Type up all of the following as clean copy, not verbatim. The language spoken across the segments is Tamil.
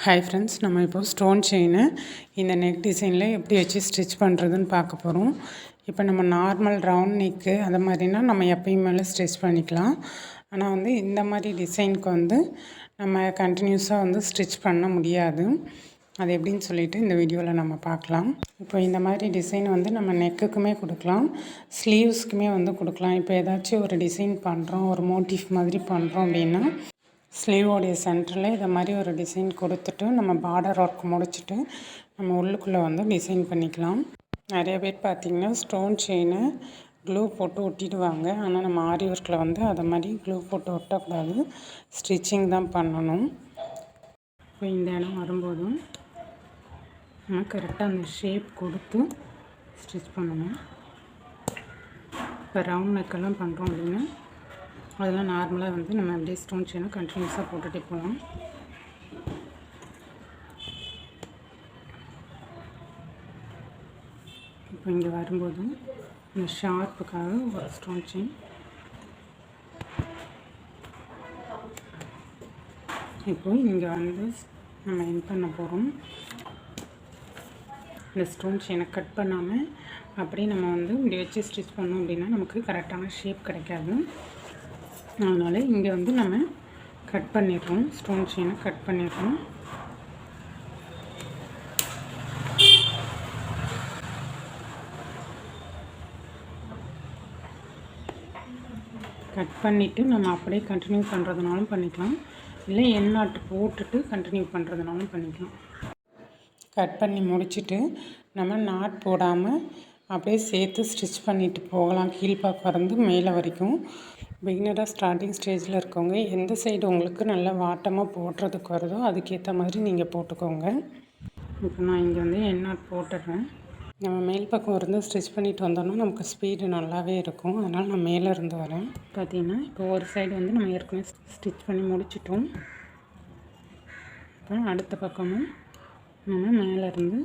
ஹாய் ஃப்ரெண்ட்ஸ், நம்ம இப்போ ஸ்டோன் செயினை இந்த நெக் டிசைனில் எப்படி வச்சு ஸ்டிச் பண்ணுறதுன்னு பார்க்க போகிறோம். இப்போ நம்ம நார்மல் ரவுண்ட் நெக்கு அது மாதிரினா நம்ம எப்பயும் மேலே ஸ்டிச் பண்ணிக்கலாம். ஆனால் வந்து இந்த மாதிரி டிசைனுக்கு வந்து நம்ம கண்டினியூஸாக வந்து ஸ்டிச் பண்ண முடியாது. அது எப்படின்னு சொல்லிவிட்டு இந்த வீடியோவில் நம்ம பார்க்கலாம். இப்போ இந்த மாதிரி டிசைன் வந்து நம்ம நெக்குக்குமே கொடுக்கலாம், ஸ்லீவ்ஸ்க்குமே வந்து கொடுக்கலாம். இப்போ ஏதாச்சும் ஒரு டிசைன் பண்ணுறோம், ஒரு மோட்டிஃப் மாதிரி பண்ணுறோம் அப்படின்னா ஸ்லீவோடைய சென்டரில் இதை மாதிரி ஒரு டிசைன் கொடுத்துட்டு நம்ம பார்டர் ஒர்க் முடிச்சுட்டு நம்ம உள்ளுக்குள்ளே வந்து டிசைன் பண்ணிக்கலாம். நிறைய பேர் பார்த்திங்கன்னா ஸ்டோன் செயினை க்ளூ போட்டு ஒட்டிடுவாங்க. ஆனால் நம்ம ஆரி ஒர்க்கில் வந்து அதை மாதிரி க்ளூ போட்டு ஒட்டக்கூடாது, ஸ்டிச்சிங் தான் பண்ணணும். இப்போ இந்த இடம் வரும்போதும் நம்ம கரெக்டாக அந்த ஷேப் கொடுத்து ஸ்டிச் பண்ணணும். இப்போ ரவுண்ட் நெக்கெல்லாம் பண்ணுறோம் அப்படின்னா அதெல்லாம் நார்மலாக வந்து நம்ம அப்படியே ஸ்டோன் செயினை கண்டினியூஸாக போட்டுகிட்டே போகலாம். இப்போ இங்கே வரும்போது இந்த ஷார்ப்புக்காக ஒரு ஸ்டோன் செயின், இப்போ இங்கே வந்து நம்ம என் பண்ண போகிறோம். இந்த ஸ்டோன் செயினை கட் பண்ணாமல் அப்படியே நம்ம வந்து இப்படி வச்சு ஸ்டிச் பண்ணோம் அப்படின்னா நமக்கு கரெக்டான ஷேப் கிடைக்காது. அதனால் இங்கே வந்து நம்ம கட் பண்ணிடுறோம், ஸ்டோன் செயினை கட் பண்ணிடுறோம். கட் பண்ணிவிட்டு நம்ம அப்படியே கண்டினியூ பண்ணுறதுனாலும் பண்ணிக்கலாம், இல்லை என் நாட்டு போட்டுட்டு கண்டினியூ பண்ணுறதுனாலும் பண்ணிக்கலாம். கட் பண்ணி முடிச்சுட்டு நம்ம நாட் போடாமல் அப்படியே சேர்த்து ஸ்டிச் பண்ணிவிட்டு போகலாம். கீழ்பாக்கம் இருந்து மேலே வரைக்கும். பிகினராக ஸ்டார்டிங் ஸ்டேஜில் இருக்கவங்க எந்த சைடு உங்களுக்கு நல்லா வாட்டமாக போடுறதுக்கு வருதோ அதுக்கேற்ற மாதிரி நீங்கள் போட்டுக்கோங்க. இப்போ நான் இங்கே வந்து என் நாட் போட்டுடுறேன். நம்ம மேல் பக்கம் இருந்து ஸ்டிச் பண்ணிட்டு வந்தோம்னா நமக்கு ஸ்பீடு நல்லாவே இருக்கும். அதனால் நான் மேலே இருந்து வரேன். பார்த்திங்கன்னா இப்போ ஒரு சைடு வந்து நம்ம ஏற்கனவே ஸ்டிச் பண்ணி முடிச்சிட்டோம். இப்போ அடுத்த பக்கமும் நம்ம மேலேருந்து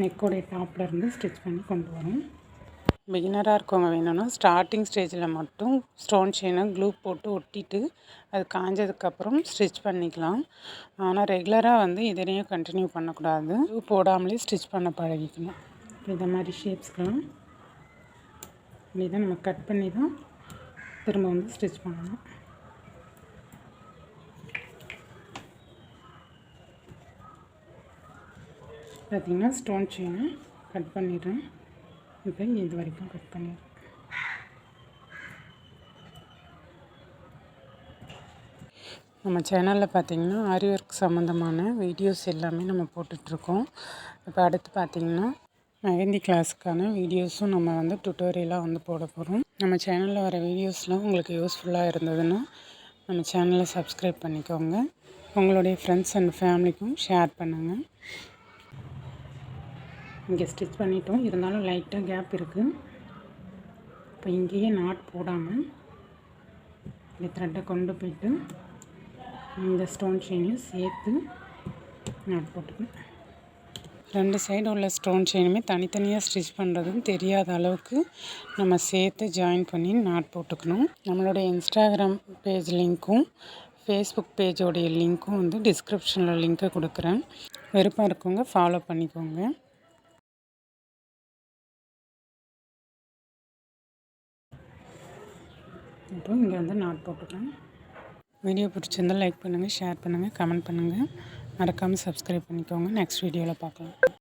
நெக்கோடைய டாப்பில் இருந்து ஸ்டிச் பண்ணி கொண்டு வரோம். பிகினராக இருக்கவங்க வேணும்னா ஸ்டார்டிங் ஸ்டேஜில் மட்டும் ஸ்டோன் செயினை க்ளூ போட்டு ஒட்டிட்டு அது காஞ்சதுக்கப்புறம் ஸ்டிச் பண்ணிக்கலாம். ஆனால் ரெகுலராக வந்து இதையும் கண்டினியூ பண்ணக்கூடாது, க்ளூ போடாமலே ஸ்டிச் பண்ண பழகிக்கணும். இந்த மாதிரி ஷேப்ஸ்க்கெலாம் இப்படி தான் நம்ம கட் பண்ணி தான் திரும்ப வந்து ஸ்டிச் பண்ணணும். பார்த்திங்கன்னா ஸ்டோன் செயினை கட் பண்ணிடுறேன். இப்போ இது வரைக்கும் கட் பண்ணிடுறேன். நம்ம சேனலில் பார்த்திங்கன்னா ஆரி ஒர்க் சம்மந்தமான வீடியோஸ் எல்லாமே நம்ம போட்டுட்ருக்கோம். இப்போ அடுத்து பார்த்திங்கன்னா மெஹந்தி கிளாஸுக்கான வீடியோஸும் நம்ம வந்து டுட்டோரியலாக வந்து போட போகிறோம். நம்ம சேனலில் வர வீடியோஸ்லாம் உங்களுக்கு யூஸ்ஃபுல்லாக இருந்ததுன்னா நம்ம சேனலை சப்ஸ்கிரைப் பண்ணிக்கோங்க. உங்களுடைய ஃப்ரெண்ட்ஸ் அண்ட் ஃபேமிலிக்கும் ஷேர் பண்ணுங்கள். இங்கே ஸ்டிச் பண்ணிட்டோம், இருந்தாலும் லைட்டாக கேப் இருக்குது. இப்போ இங்கேயே நாட் போடாமல் இந்த த்ரெட்டை கொண்டு போய்ட்டு இந்த ஸ்டோன் செயினையும் சேர்த்து நாட் போட்டுக்கணும். ரெண்டு சைடு உள்ள ஸ்டோன் செயினுமே தனித்தனியாக ஸ்டிச் பண்ணுறதுன்னு தெரியாத அளவுக்கு நம்ம சேர்த்து ஜாயின் பண்ணி நாட் போட்டுக்கணும். நம்மளுடைய இன்ஸ்டாகிராம் பேஜ் லிங்க்கும் ஃபேஸ்புக் பேஜோடைய லிங்க்கும் வந்து டிஸ்கிரிப்ஷனில் லிங்க்கை கொடுக்குறேன். விருப்பம் இருக்கவங்க ஃபாலோ பண்ணிக்கோங்க. இப்போ இங்கே வந்து நாட் போட்டுக்கலாம். வீடியோ பிடிச்சிருந்தால் லைக் பண்ணுங்கள், ஷேர் பண்ணுங்கள், கமெண்ட் பண்ணுங்கள். மறக்காமல் சப்ஸ்கிரைப் பண்ணிக்கோங்க. நெக்ஸ்ட் வீடியோவில் பார்க்கலாம்.